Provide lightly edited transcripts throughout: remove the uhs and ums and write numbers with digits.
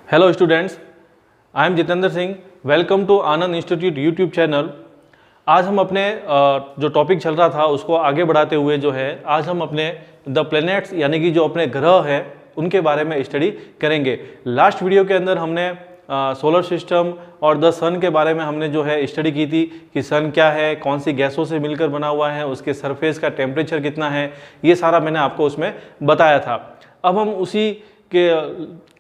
Hello students, I am Jitendra Singh. Welcome to Anand institute YouTube channel. आज हम अपने जो टॉपिक चल रहा था उसको आगे बढ़ाते हुए जो है आज हम अपने द प्लैनेट्स यानी कि जो अपने ग्रह हैं उनके बारे में स्टडी करेंगे। लास्ट वीडियो के अंदर हमने सोलर सिस्टम और द सन के बारे में हमने जो है स्टडी की थी कि सन क्या है, कौन सी गैसों से मिलकर बना हुआ है, उसके सरफेस का टेम्परेचर कितना है, ये सारा मैंने आपको उसमें बताया था। अब हम उसी के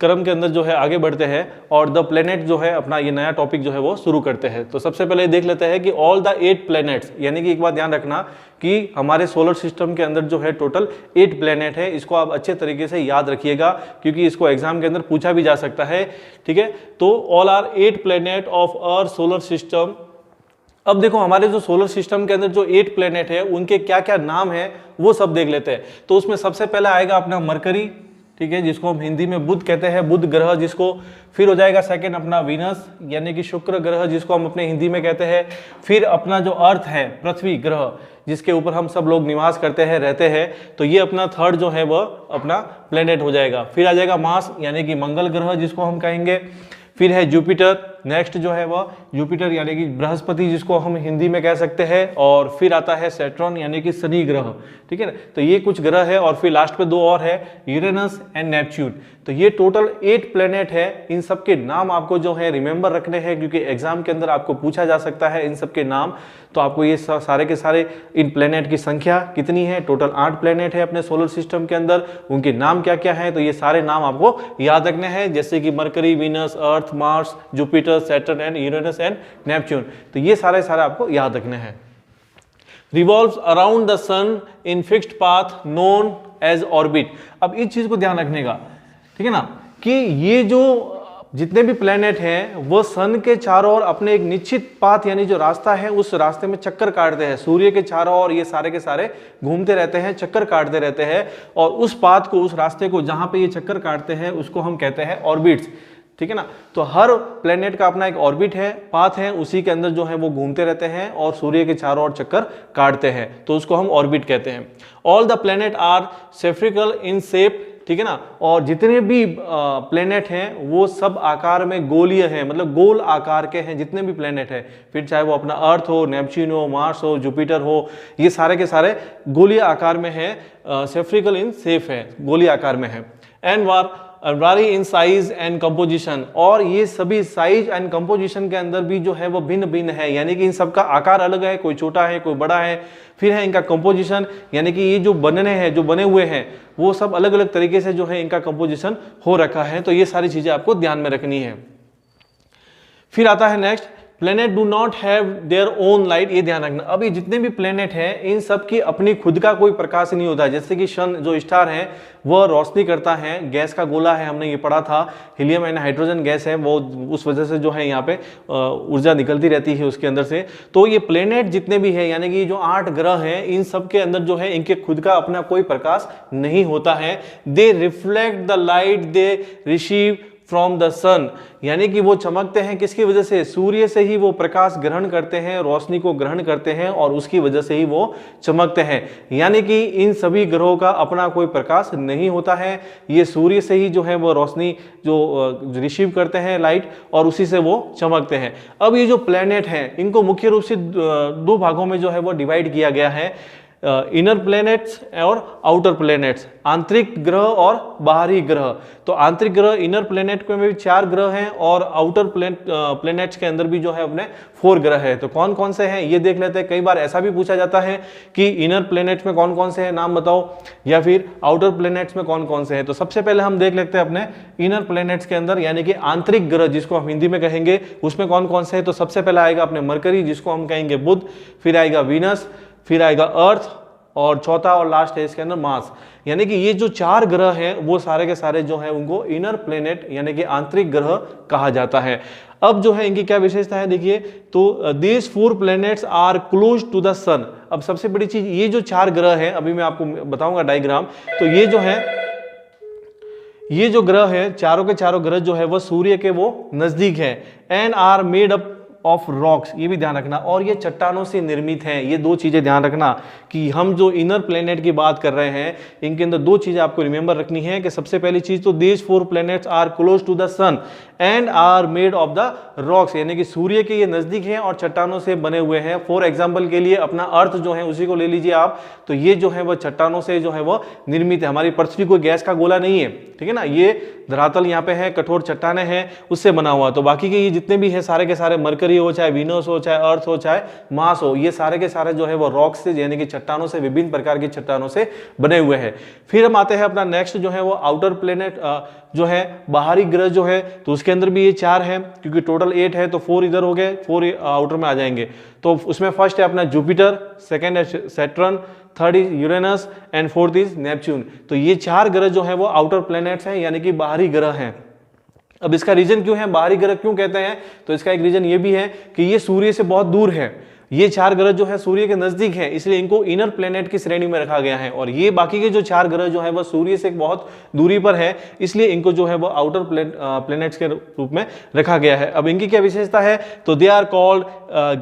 क्रम के अंदर जो है आगे बढ़ते हैं और द प्लैनेट जो है अपना ये नया टॉपिक जो है वो शुरू करते हैं। तो सबसे पहले देख लेते हैं कि ऑल द 8 प्लैनेट्स, यानी कि एक बात ध्यान रखना कि हमारे सोलर सिस्टम के अंदर जो है टोटल 8 प्लैनेट है। इसको आप अच्छे तरीके से याद रखिएगा क्योंकि इसको एग्जाम के अंदर पूछा भी जा सकता है। ठीक है, तो all are 8 planet of our solar system. अब देखो हमारे जो सोलर सिस्टम के अंदर जो 8 प्लैनेट है उनके क्या क्या नाम है वो सब देख लेते हैं। तो उसमें सबसे पहला आएगा अपना मरकरी, ठीक है, जिसको हम हिंदी में बुध कहते हैं, बुध ग्रह जिसको। फिर हो जाएगा सेकंड अपना वीनस यानी कि शुक्र ग्रह जिसको हम अपने हिंदी में कहते हैं। फिर अपना जो अर्थ है पृथ्वी ग्रह जिसके ऊपर हम सब लोग निवास करते हैं, रहते हैं, तो ये अपना थर्ड जो है वह अपना प्लेनेट हो जाएगा। फिर आ जाएगा मार्स यानी कि मंगल ग्रह जिसको हम कहेंगे। फिर है जुपिटर, नेक्स्ट जो है वह जुपिटर यानी कि बृहस्पति जिसको हम हिंदी में कह सकते हैं। और फिर आता है सैटर्न यानी कि शनि ग्रह, ठीक है ना। तो ये कुछ ग्रह है और फिर लास्ट पे 2 और है, यूरेनस एंड नेपच्यून। तो ये टोटल 8 प्लेनेट है। इन सब के नाम आपको जो है रिमेंबर रखने हैं क्योंकि एग्जाम के अंदर आपको पूछा जा सकता है इन सब के नाम। तो आपको ये सारे के सारे इन प्लेनेट की संख्या कितनी है, टोटल 8 प्लेनेट है अपने सोलर सिस्टम के अंदर, उनके नाम क्या क्या है, तो ये सारे नाम आपको याद रखने हैं, जैसे कि Mercury, Venus, Earth, Mars, Jupiter, Saturn and Uranus and Neptune. तो ये सारे आपको याद रखने हैं। Revolves around the sun in fixed path known as orbit. अब इस चीज को ध्यान रखने का, ठीक है ना, कि ये जो जितने भी प्लेनेट हैं वो सन के चारों ओर अपने एक निश्चित पाथ यानी जो रास्ता है उस रास्ते में चक्कर काटते हैं। सूर्य के चारों ओर ये सारे के सारे घूमते रहते हैं, चक्कर काटते रहते हैं, और उस पाथ को, उस रास्ते को जहां पे ये चक्कर काटते हैं उसको हम कहते हैं ऑर्बिट्स, ठीक है ना। तो हर प्लेनेट का अपना एक ऑर्बिट है, पाथ है, उसी के अंदर जो है वो घूमते रहते हैं और सूर्य के चारों ओर चक्कर काटते हैं, तो उसको हम ऑर्बिट कहते हैं। All the planet are spherical in shape, ठीक है ना। और जितने भी प्लेनेट हैं वो सब आकार में गोलीय हैं, मतलब गोल आकार के हैं जितने भी प्लेनेट हैं। फिर चाहे वो अपना अर्थ हो, नेपच्यून हो, मार्स हो, जुपिटर हो, ये सारे के सारे गोलीय आकार में है, सेफ्रिकल इन शेप है, गोलीय आकार में है। एंड वारी इन साइज एंड कंपोजिशन, और ये सभी साइज एंड कंपोजिशन के अंदर भी जो है वो भिन्न भिन्न है, यानी कि इन सबका आकार अलग है, कोई छोटा है कोई बड़ा है। फिर है इनका कंपोजिशन, यानी कि ये जो बनने हैं, जो बने हुए हैं वो सब अलग अलग तरीके से जो है इनका कंपोजिशन हो रखा है। तो ये सारी चीजें आपको ध्यान में रखनी है। फिर आता है next, planet do not have their own light. ये ध्यान रखना, अभी जितने भी प्लेनेट हैं इन सब की अपनी खुद का कोई प्रकाश नहीं होता। जैसे कि सन जो स्टार है वह रोशनी करता है, गैस का गोला है, हमने ये पढ़ा था, हीलियम एंड हाइड्रोजन गैस है, वो उस वजह से जो है यहाँ पे ऊर्जा निकलती रहती है उसके अंदर से। तो ये प्लेनेट जितने भी है यानी कि जो 8 ग्रह हैं इन सब के अंदर जो है इनके खुद का अपना कोई प्रकाश नहीं होता है। They reflect the light they receive from the sun, यानी कि वो चमकते हैं किसकी वजह से, सूर्य से ही वो प्रकाश ग्रहण करते हैं, रोशनी को ग्रहण करते हैं और उसकी वजह से ही वो चमकते हैं। यानी कि इन सभी ग्रहों का अपना कोई प्रकाश नहीं होता है, ये सूर्य से ही जो है वो रोशनी जो रिसीव करते हैं लाइट, और उसी से वो चमकते हैं। अब ये जो प्लेनेट हैं इनको मुख्य रूप से 2 भागों में जो है वो डिवाइड किया गया है, इनर प्लैनेट्स और आउटर प्लैनेट्स, आंतरिक ग्रह और बाहरी ग्रह। तो आंतरिक ग्रह इनर प्लैनेट में भी 4 ग्रह हैं और आउटर प्लैनेट्स के अंदर भी जो है अपने 4 ग्रह है। तो कौन कौन से हैं ये देख लेते हैं। कई बार ऐसा भी पूछा जाता है कि इनर प्लैनेट्स में कौन कौन से हैं नाम बताओ, या फिर आउटर प्लैनेट्स में कौन कौन से हैं। तो सबसे पहले हम देख लेते हैं अपने इनर प्लैनेट्स के अंदर यानी कि आंतरिक ग्रह जिसको हम हिंदी में कहेंगे उसमें कौन कौन से हैं। तो सबसे पहले आएगा अपने मरकरी जिसको हम कहेंगे बुध, फिर आएगा वीनस, फिर आएगा अर्थ, और चौथा और लास्ट है इसके अंदर मार्स। यानी कि ये जो 4 ग्रह हैं वो सारे के सारे जो है उनको इनर प्लेनेट यानी कि आंतरिक ग्रह कहा जाता है। अब जो है इनकी क्या विशेषता है देखिए, तो these 4 planets are close to the sun. अब सबसे बड़ी चीज, ये जो 4 ग्रह हैं अभी मैं आपको बताऊंगा डायग्राम, तो ये जो है ये जो ग्रह है चारों के चारों ग्रह जो है वो सूर्य के वो नजदीक है, and are made up of rocks, ये भी ध्यान रखना, और ये चट्टानों से निर्मित हैं। ये दो चीजें ध्यान रखना कि हम जो इनर प्लेनेट की बात कर रहे हैं इनके अंदर दो चीजें आपको रिमेंबर रखनी है कि सबसे पहली चीज तो these 4 planets are close to the sun and are made of the rocks, यानी कि सूर्य के ये नजदीक हैं और चट्टानों से बने हुए हैं। फॉर एग्जाम्पल के लिए अपना अर्थ जो है उसी को ले लीजिए आप, तो ये जो है वह चट्टानों से जो है वह निर्मित है। हमारी पृथ्वी कोई गैस का गोला नहीं है, ठीक है ना, ये धरातल यहाँ पे है, कठोर चट्टाने हैं, उससे बना हुआ। तो बाकी के ये जितने भी हैं सारे के सारे, मरकरी हो, चाहे वीनस हो, चाहे अर्थ हो, चाहे मार्स हो, ये सारे के सारे जो है वो रॉक्स से, यानी कि चट्टानों से, विभिन्न प्रकार की चट्टानों से बने हुए हैं। फिर हम आते हैं अपना नेक्स्ट जो है वो आउटर प्लेनेट जो है, बाहरी ग्रह जो है, तो उसके अंदर भी ये 4 है, क्योंकि टोटल 8 है तो 4 इधर हो गए, 4 आउटर में आ जाएंगे। तो उसमें फर्स्ट है अपना जुपिटर, सेकेंड है Saturn, third is Uranus and fourth is Neptune. तो ये 4 ग्रह जो है वो आउटर प्लैनेट्स हैं, यानी कि बाहरी ग्रह हैं। अब इसका रीजन क्यों है, बाहरी ग्रह क्यों कहते हैं, तो इसका एक रीजन ये भी है कि ये सूर्य से बहुत दूर है। ये 4 ग्रह जो है सूर्य के नजदीक है, इसलिए इनको इनर प्लेनेट की श्रेणी में रखा गया है। और ये बाकी के जो 4 ग्रह जो है वह सूर्य से बहुत दूरी पर है, इसलिए इनको जो है वो आउटर प्लेनेट्स के रूप में रखा गया है। अब इनकी क्या विशेषता है, तो they are called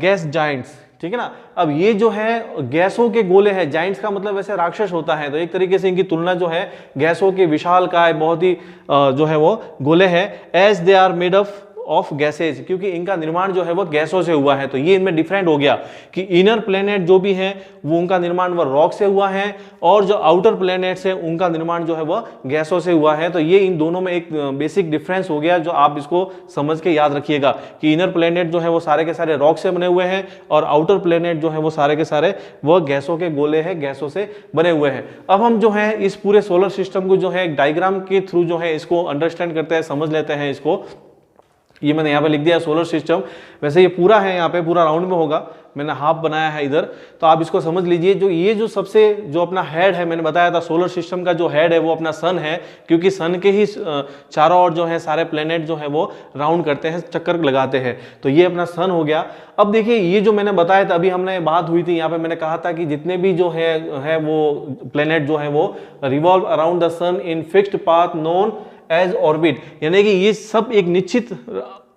gas giants, ठीक है ना। अब ये जो है गैसों के गोले हैं, जाइंट्स का मतलब वैसे राक्षस होता है, तो एक तरीके से इनकी तुलना जो है गैसों के विशालकाय बहुत ही जो है वो गोले हैं। As they are made of gases, क्योंकि इनका निर्माण जो है वो गैसों से हुआ है। तो ये इनमें डिफरेंट हो गया कि इनर प्लेनेट जो भी है वो उनका निर्माण वह रॉक से हुआ है, और जो आउटर प्लेनेट्स है उनका निर्माण जो है वह गैसों से हुआ है। तो ये इन दोनों में एक बेसिक डिफरेंस हो गया, जो आप इसको समझ के याद रखिएगा कि इनर प्लेनेट जो है वो सारे के सारे रॉक से बने हुए हैं, और आउटर प्लेनेट जो है वो सारे के सारे वह गैसों के गोले हैं, गैसों से बने हुए हैं। अब हम जो है इस पूरे सोलर सिस्टम को जो है एक डायग्राम के थ्रू जो है इसको अंडरस्टैंड करते हैं, समझ लेते हैं इसको। ये मैंने यहाँ पे लिख दिया सोलर सिस्टम, वैसे ये पूरा है, यहाँ पे पूरा राउंड में होगा, मैंने हाफ बनाया है इधर, तो आप इसको समझ लीजिए। जो ये जो सबसे जो अपना हेड है, मैंने बताया था सोलर सिस्टम का जो हेड है वो अपना सन है, क्योंकि सन के ही चारों ओर जो है सारे प्लेनेट जो है वो राउंड करते हैं, चक्कर लगाते हैं। तो ये अपना सन हो गया। अब देखिए ये जो मैंने बताया था, अभी हमने बात हुई थी यहाँ पे, मैंने कहा था कि जितने भी जो है वो प्लेनेट जो है वो revolve around the sun in fixed path known as orbit, यानी कि ये सब एक निश्चित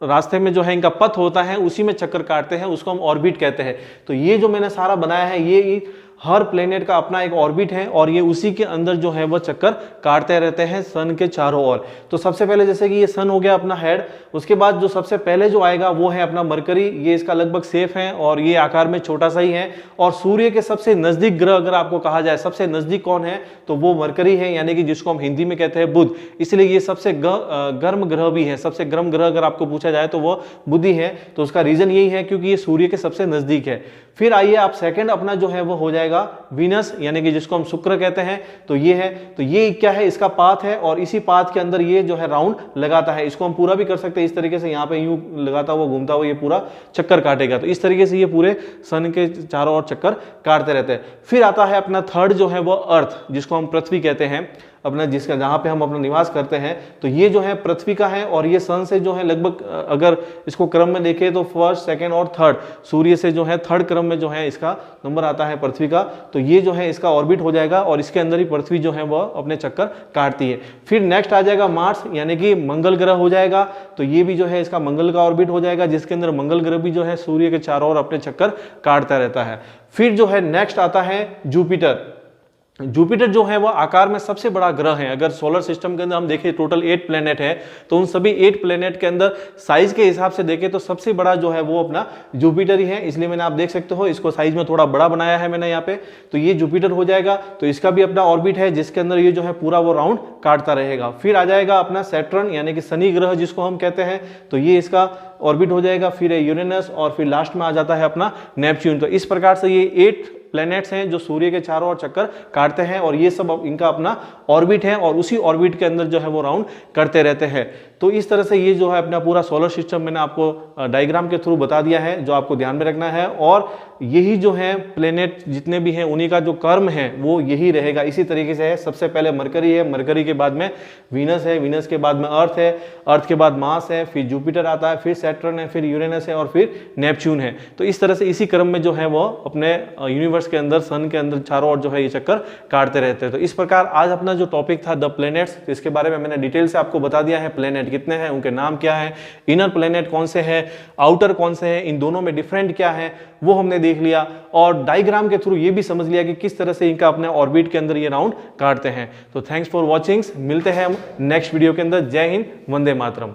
रास्ते में जो है इनका पथ होता है, उसी में चक्कर काटते हैं, उसको हम ऑर्बिट कहते हैं। तो ये जो मैंने सारा बनाया है, ये हर प्लेनेट का अपना एक ऑर्बिट है, और ये उसी के अंदर जो है वो चक्कर काटते रहते हैं सन के चारों ओर। तो सबसे पहले जैसे कि ये सन हो गया अपना हेड, उसके बाद जो सबसे पहले जो आएगा वो है अपना मरकरी। ये इसका लगभग सेफ है और ये आकार में छोटा सा ही है, और सूर्य के सबसे नजदीक ग्रह अगर आपको कहा जाए सबसे नजदीक कौन है, तो वो मरकरी है, यानी कि जिसको हम हिंदी में कहते हैं बुध। इसलिए ये सबसे गर्म ग्रह भी है, सबसे गर्म ग्रह अगर आपको पूछा जाए तो वो बुध ही है। तो उसका रीजन यही है क्योंकि ये सूर्य के सबसे नजदीक है। फिर आइए आप सेकंड अपना जो है वो हो जाएगा वीनस, यानी कि जिसको हम शुक्र कहते हैं। तो ये है, तो ये क्या है, इसका पाथ है, और इसी पाथ के अंदर ये जो है राउंड लगाता है। इसको हम पूरा भी कर सकते हैं इस तरीके से, यहाँ पे यूं लगाता हुआ घूमता हुआ ये पूरा चक्कर काटेगा। तो इस तरीके से ये पूरे सन के चारों ओर चक्कर काटते रहते हैं। फिर आता है अपना थर्ड जो है वो अर्थ, जिसको हम पृथ्वी कहते हैं, अपना जिसका जहाँ पे हम अपना निवास करते हैं। तो ये जो है पृथ्वी का है, और ये सन से जो है लगभग अगर इसको क्रम में देखें तो फर्स्ट, सेकंड और थर्ड, सूर्य से जो है थर्ड क्रम में जो है इसका नंबर आता है पृथ्वी का। तो ये जो है इसका ऑर्बिट हो जाएगा, और इसके अंदर ही पृथ्वी जो है वह अपने चक्कर काटती है। फिर नेक्स्ट आ जाएगा मार्स, यानी कि मंगल ग्रह हो जाएगा। तो ये भी जो है इसका मंगल का ऑर्बिट हो जाएगा, जिसके अंदर मंगल ग्रह भी जो है सूर्य के चारों ओर अपने चक्कर काटता रहता है। फिर जो है नेक्स्ट आता है जुपिटर। जुपिटर जो है वह आकार में सबसे बड़ा ग्रह है। अगर सोलर सिस्टम के अंदर हम देखें टोटल 8 प्लेनेट है, तो उन सभी 8 प्लेनेट के अंदर साइज के हिसाब से देखें तो सबसे बड़ा जो है वो अपना जुपिटर ही है। इसलिए मैंने, आप देख सकते हो, इसको साइज में थोड़ा बड़ा बनाया है मैंने यहाँ पे। तो ये जुपिटर हो जाएगा। तो इसका भी अपना ऑर्बिट है, जिसके अंदर ये जो है पूरा वो राउंड काटता रहेगा। फिर आ जाएगा अपना सैटर्न, यानी कि शनि ग्रह जिसको हम कहते हैं। तो ये इसका ऑर्बिट हो जाएगा। फिर है यूरेनस, और फिर लास्ट में आ जाता है अपना नेपच्यून। तो इस प्रकार से ये 8 प्लैनेट्स हैं जो सूर्य के चारों ओर चक्कर काटते हैं, और ये सब इनका अपना ऑर्बिट है, और उसी ऑर्बिट के अंदर जो है वो राउंड करते रहते हैं। तो इस तरह से ये जो है अपना पूरा सोलर सिस्टम मैंने आपको डायग्राम के थ्रू बता दिया है, जो आपको ध्यान में रखना है। और यही जो है प्लेनेट जितने भी हैं उन्हीं का जो कर्म है वो यही रहेगा, इसी तरीके से है। सबसे पहले मरकरी है, मरकरी के बाद में वीनस है, वीनस के बाद में अर्थ है, अर्थ के बाद मार्स है, फिर जुपिटर आता है, फिर सैटर्न है, फिर यूरेनस है और फिर नेपच्यून है। तो इस तरह से इसी क्रम में जो है वो अपने यूनिवर्स के अंदर, सन के अंदर चारों ओर जो है ये चक्कर काटते रहते हैं। तो इस प्रकार आज अपना जो टॉपिक था द प्लैनेट्स, इसके बारे में मैंने डिटेल से आपको बता दिया है। प्लैनेट कितने हैं, उनके नाम क्या है, इनर प्लैनेट कौन से हैं, आउटर कौन से हैं, इन दोनों में डिफरेंट क्या है वो हमने देख लिया, और डायग्राम के थ्रू ये भी समझ लिया कि किस तरह से इनका अपने ऑर्बिट के अंदर ये राउंड काटते हैं। तो थैंक्स फॉर वॉचिंग, मिलते हैं हम नेक्स्ट वीडियो के अंदर। जय हिंद, वंदे मातरम।